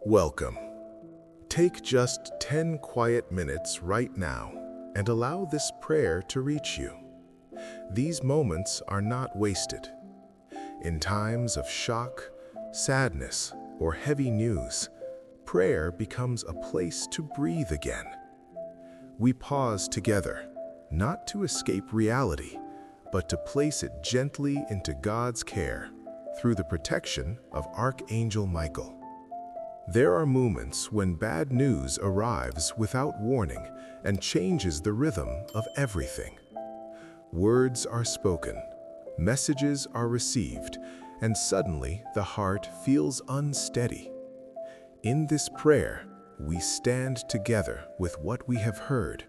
Welcome. Take just 10 quiet minutes right now and allow this prayer to reach you. These moments are not wasted. In times of shock, sadness, or heavy news, prayer becomes a place to breathe again. We pause together, not to escape reality, but to place it gently into God's care through the protection of Archangel Michael. There are moments when bad news arrives without warning and changes the rhythm of everything. Words are spoken, messages are received, and suddenly the heart feels unsteady. In this prayer, we stand together with what we have heard,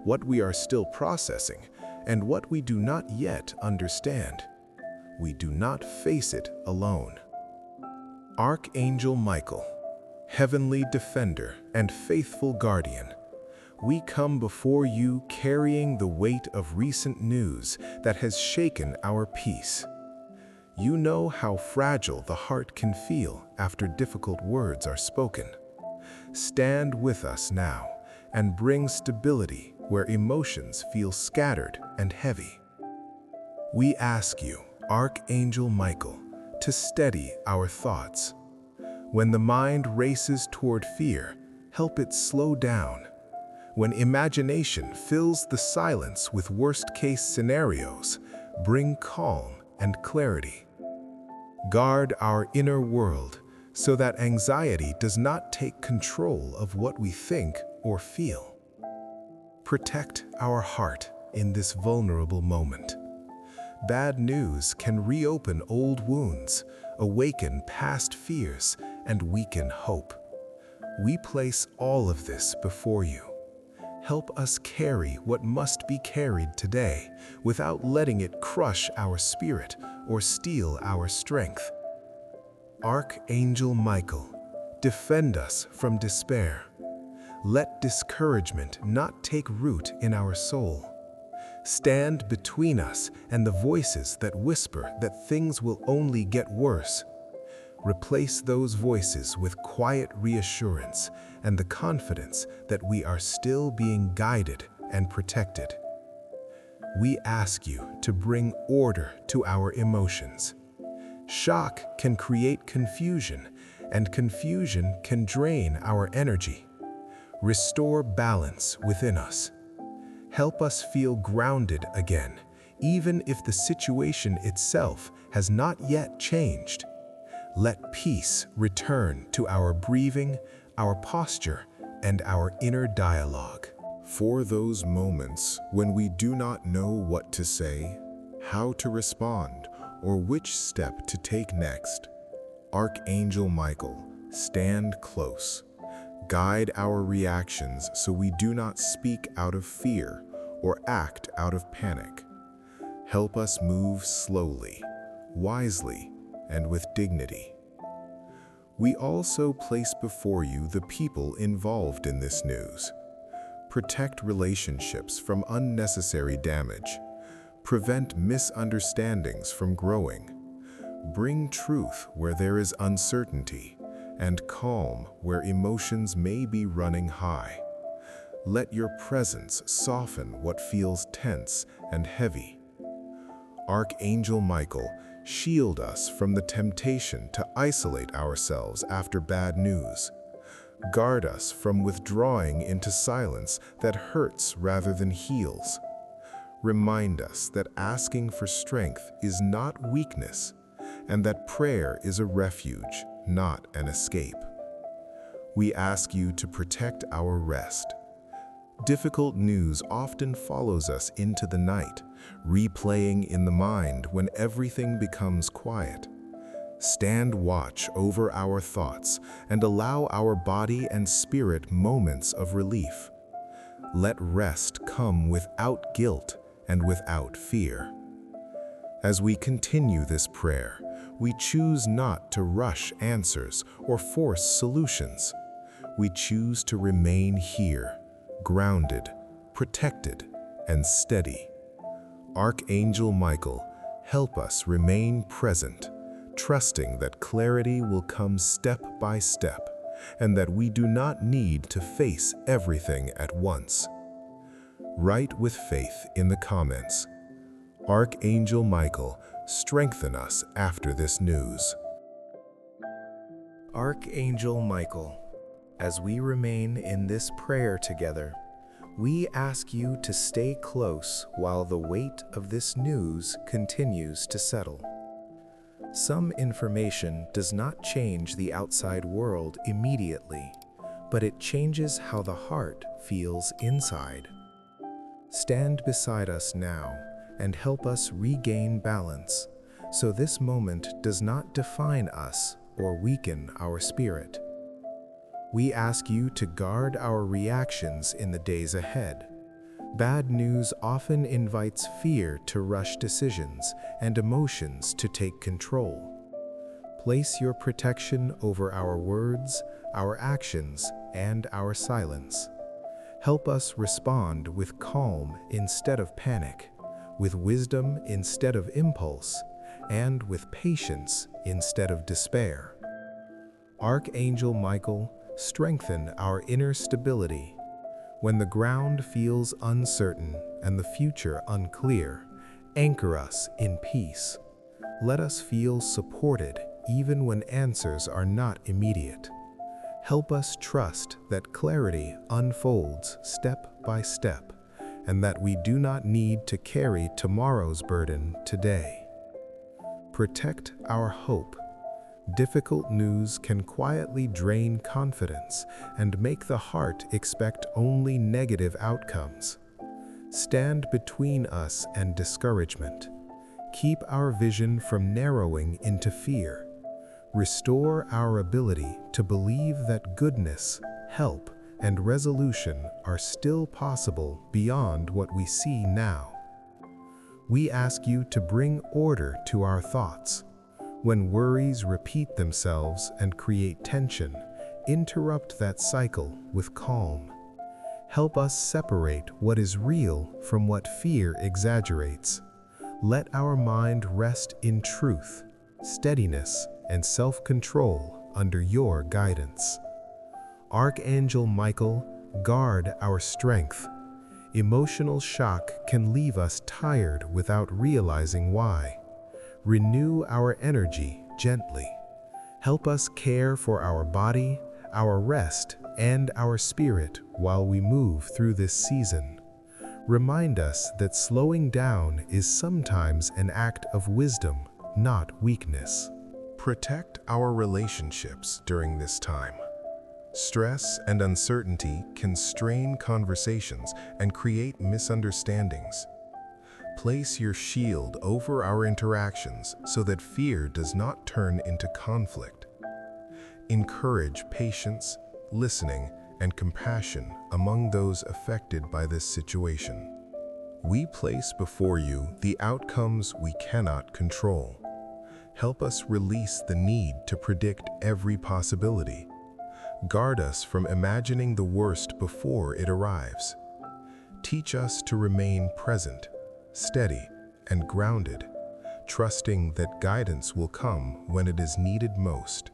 what we are still processing, and what we do not yet understand. We do not face it alone. Archangel Michael, Heavenly Defender and Faithful Guardian, we come before you carrying the weight of recent news that has shaken our peace. You know how fragile the heart can feel after difficult words are spoken. Stand with us now and bring stability where emotions feel scattered and heavy. We ask you, Archangel Michael, to steady our thoughts. When the mind races toward fear, help it slow down. When imagination fills the silence with worst-case scenarios, bring calm and clarity. Guard our inner world so that anxiety does not take control of what we think or feel. Protect our heart in this vulnerable moment. Bad news can reopen old wounds, awaken past fears, and weaken hope. We place all of this before you. Help us carry what must be carried today without letting it crush our spirit or steal our strength. Archangel Michael, defend us from despair. Let discouragement not take root in our soul. Stand between us and the voices that whisper that things will only get worse. Replace those voices with quiet reassurance and the confidence that we are still being guided and protected. We ask you to bring order to our emotions. Shock can create confusion, and confusion can drain our energy. Restore balance within us. Help us feel grounded again, even if the situation itself has not yet changed. Let peace return to our breathing, our posture, and our inner dialogue. For those moments when we do not know what to say, how to respond, or which step to take next, Archangel Michael, stand close. Guide our reactions so we do not speak out of fear or act out of panic. Help us move slowly, wisely, and with dignity. We also place before you the people involved in this news. Protect relationships from unnecessary damage. Prevent misunderstandings from growing. Bring truth where there is uncertainty, and calm where emotions may be running high. Let your presence soften what feels tense and heavy. Archangel Michael, shield us from the temptation to isolate ourselves after bad news. Guard us from withdrawing into silence that hurts rather than heals. Remind us that asking for strength is not weakness, and that prayer is a refuge, not an escape. We ask you to protect our rest. Difficult news often follows us into the night, replaying in the mind when everything becomes quiet. Stand watch over our thoughts and allow our body and spirit moments of relief. Let rest come without guilt and without fear. As we continue this prayer, we choose not to rush answers or force solutions. We choose to remain here, grounded, protected, and steady. Archangel Michael, help us remain present, trusting that clarity will come step by step, and that we do not need to face everything at once. Write with faith in the comments. Archangel Michael, strengthen us after this news. Archangel Michael, as we remain in this prayer together, we ask you to stay close while the weight of this news continues to settle. Some information does not change the outside world immediately, but it changes how the heart feels inside. Stand beside us now and help us regain balance, so this moment does not define us or weaken our spirit. We ask you to guard our reactions in the days ahead. Bad news often invites fear to rush decisions and emotions to take control. Place your protection over our words, our actions, and our silence. Help us respond with calm instead of panic, with wisdom instead of impulse, and with patience instead of despair. Archangel Michael, strengthen our inner stability. When the ground feels uncertain and the future unclear, anchor us in peace. Let us feel supported even when answers are not immediate. Help us trust that clarity unfolds step by step, and that we do not need to carry tomorrow's burden today. Protect our hope. Difficult news can quietly drain confidence and make the heart expect only negative outcomes. Stand between us and discouragement. Keep our vision from narrowing into fear. Restore our ability to believe that goodness, help, and resolution are still possible beyond what we see now. We ask you to bring order to our thoughts. When worries repeat themselves and create tension, interrupt that cycle with calm. Help us separate what is real from what fear exaggerates. Let our mind rest in truth, steadiness, and self-control under your guidance. Archangel Michael, guard our strength. Emotional shock can leave us tired without realizing why. Renew our energy gently. Help us care for our body, our rest, and our spirit while we move through this season. Remind us that slowing down is sometimes an act of wisdom, not weakness. Protect our relationships during this time. Stress and uncertainty can strain conversations and create misunderstandings. Place your shield over our interactions so that fear does not turn into conflict. Encourage patience, listening, and compassion among those affected by this situation. We place before you the outcomes we cannot control. Help us release the need to predict every possibility. Guard us from imagining the worst before it arrives. Teach us to remain present, steady, and grounded, trusting that guidance will come when it is needed most.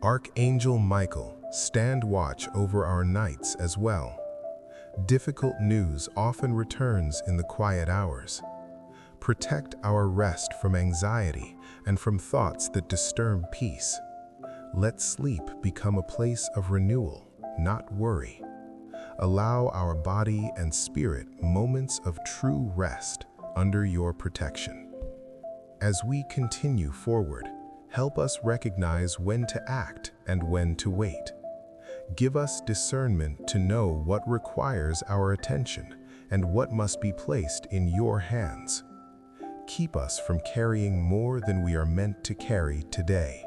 Archangel Michael, stand watch over our nights as well. Difficult news often returns in the quiet hours. Protect our rest from anxiety and from thoughts that disturb peace. Let sleep become a place of renewal, not worry. Allow our body and spirit moments of true rest under your protection. As we continue forward, help us recognize when to act and when to wait. Give us discernment to know what requires our attention and what must be placed in your hands. Keep us from carrying more than we are meant to carry today.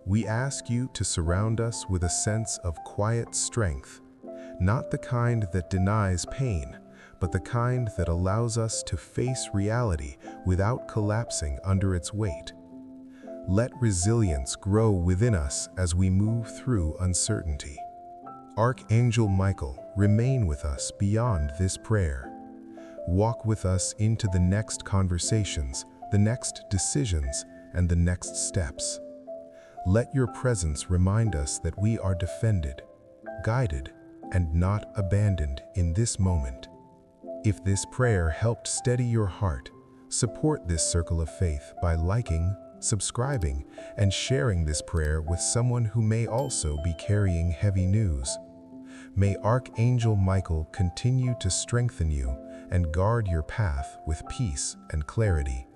We ask you to surround us with a sense of quiet strength, not the kind that denies pain, but the kind that allows us to face reality without collapsing under its weight. Let resilience grow within us as we move through uncertainty. Archangel Michael, remain with us beyond this prayer. Walk with us into the next conversations, the next decisions, and the next steps. Let your presence remind us that we are defended, guided, and not abandoned in this moment. If this prayer helped steady your heart, support this circle of faith by liking, subscribing, and sharing this prayer with someone who may also be carrying heavy news. May Archangel Michael continue to strengthen you and guard your path with peace and clarity.